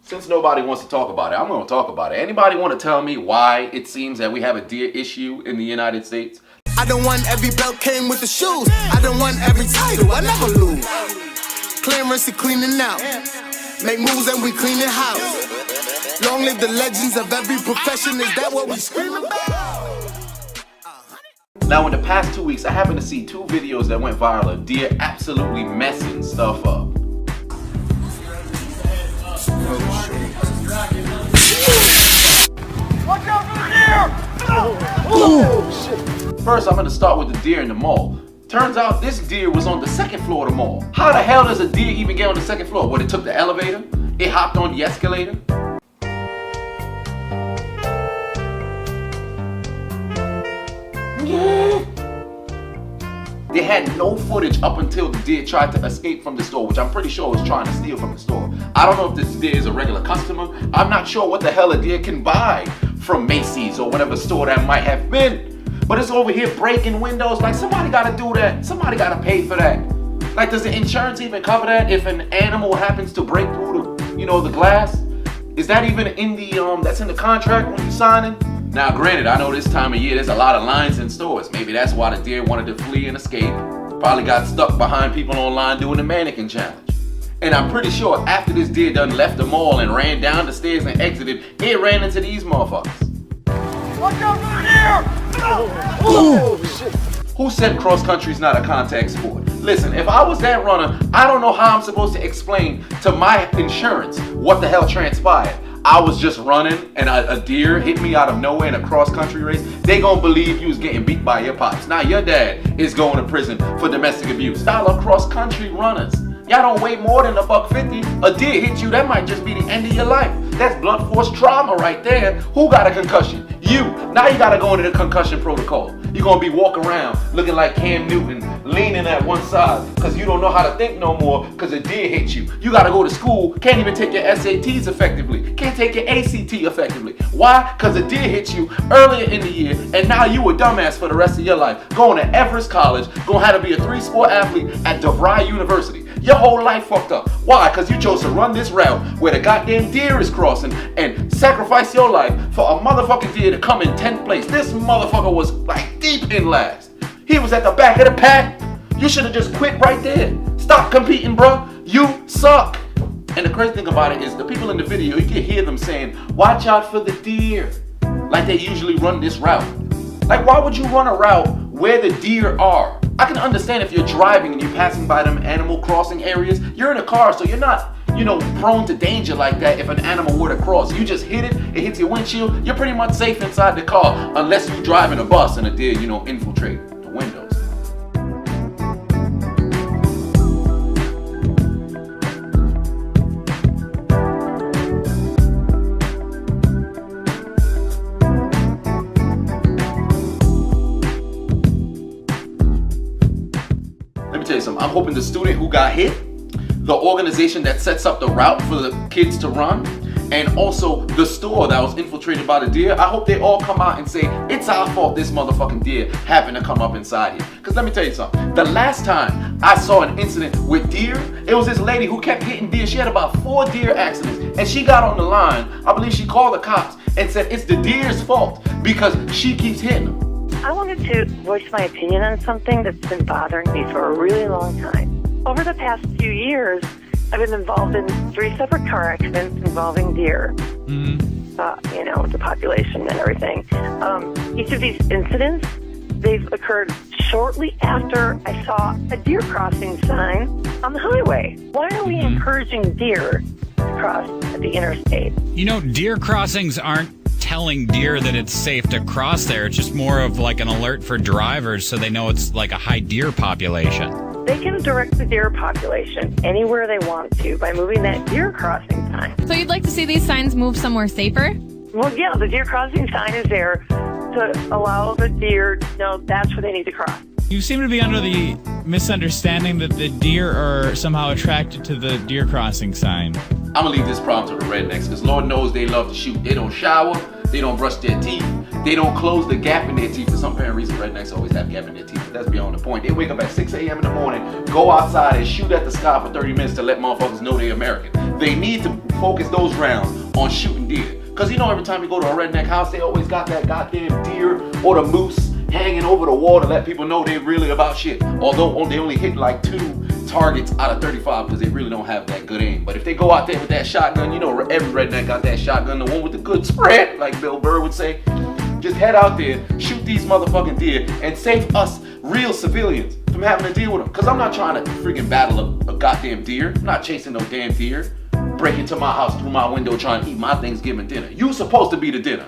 Since nobody wants to talk about it, I'm going to talk about it. Anybody want to tell me why it seems that we have a deer issue in the United States? I don't want every belt came with the shoes. I don't want every title, I never lose. Clearance and cleaning out. Make moves and we clean the house. Long live the legends of every profession, is that what we scream about? Now in the past 2 weeks, I happened to see 2 videos that went viral of deer absolutely messing stuff up. Watch out for the deer! Oh, shit. First, I'm going to start with the deer in the mall. Turns out this deer was on the 2nd floor of the mall. How the hell does a deer even get on the 2nd floor? What, it took the elevator? It hopped on the escalator? They had no footage up until the deer tried to escape from the store, which I'm pretty sure was trying to steal from the store. I don't know if this deer is a regular customer. I'm not sure what the hell a deer can buy from Macy's or whatever store that might have been. But it's over here breaking windows. Like, somebody gotta do that. Somebody gotta pay for that. Like, does the insurance even cover that if an animal happens to break through the, the glass? Is that even in the, that's in the contract when you sign it? Now, granted, I know this time of year there's a lot of lines in stores. Maybe that's why the deer wanted to flee and escape. Probably got stuck behind people online doing the mannequin challenge. And I'm pretty sure after this deer done left the mall and ran down the stairs and exited, it ran into these motherfuckers. Watch out for the deer! Oh, shit. Who said cross country's not a contact sport? Listen, if I was that runner, I don't know how I'm supposed to explain to my insurance what the hell transpired. I was just running and a deer hit me out of nowhere in a cross-country race. They gonna believe you was getting beat by your pops. Now your dad is going to prison for domestic abuse. Style of cross-country runners. Y'all don't weigh more than $150. A deer hit you, that might just be the end of your life. That's blunt force trauma right there. Who got a concussion? You. Now you gotta go into the concussion protocol. You're gonna be walking around looking like Cam Newton, leaning at one side because you don't know how to think no more because a deer hit you. You gotta go to school, can't even take your SATs effectively, can't take your ACT effectively. Why? Because a deer hit you earlier in the year and now you a dumbass for the rest of your life. Going to Everest College, gonna have to be a 3-sport athlete at DeVry University. Your whole life fucked up. Why? Because you chose to run this route where the goddamn deer is crossing and sacrifice your life for a motherfucking deer to come in 10th place. This motherfucker was like deep in last. He was at the back of the pack. You should have just quit right there. Stop competing, bro. You suck. And the crazy thing about it is the people in the video, you can hear them saying, watch out for the deer. Like they usually run this route. Like, why would you run a route where the deer are? I can understand if you're driving and you're passing by them animal crossing areas. You're in a car, so you're not, prone to danger like that if an animal were to cross. You just hit it, it hits your windshield, you're pretty much safe inside the car unless you're driving a bus and a deer, infiltrate the windows. Let me tell you something. I'm hoping the student who got hit, the organization that sets up the route for the kids to run, and also the store that was infiltrated by the deer, I hope they all come out and say, it's our fault this motherfucking deer happened to come up inside here. Because let me tell you something. The last time I saw an incident with deer, it was this lady who kept hitting deer. She had about 4 deer accidents, and she got on the line. I believe she called the cops and said it's the deer's fault because she keeps hitting them. I wanted to voice my opinion on something that's been bothering me for a really long time. Over the past few years, I've been involved in 3 separate car accidents involving deer. The population and everything. Each of these incidents, they've occurred shortly after I saw a deer crossing sign on the highway. Why are we encouraging deer to cross at the interstate? Deer crossings aren't telling deer that it's safe to cross there. It's just more of like an alert for drivers so they know it's like a high deer population. They can direct the deer population anywhere they want to by moving that deer crossing sign. So you'd like to see these signs move somewhere safer? Well, yeah, the deer crossing sign is there to allow the deer to know that's where they need to cross. You seem to be under the misunderstanding that the deer are somehow attracted to the deer crossing sign. I'm gonna leave this problem to the rednecks because Lord knows they love to shoot. They don't shower, they don't brush their teeth, they don't close the gap in their teeth. For some apparent reason, rednecks always have gap in their teeth, but that's beyond the point. They wake up at 6 a.m. in the morning, go outside and shoot at the sky for 30 minutes to let motherfuckers know they're American. They need to focus those rounds on shooting deer. Cause you know every time you go to a redneck house, they always got that goddamn deer or the moose hanging over the wall to let people know they really about shit. Although they only hit like 2 targets out of 35 because they really don't have that good aim. But if they go out there with that shotgun, you know every redneck got that shotgun, the one with the good spread, like Bill Burr would say. Just head out there, shoot these motherfucking deer, and save us real civilians from having to deal with them. Cause I'm not trying to freaking battle a goddamn deer. I'm not chasing no damn deer. Break into my house through my window trying to eat my Thanksgiving dinner. You supposed to be the dinner.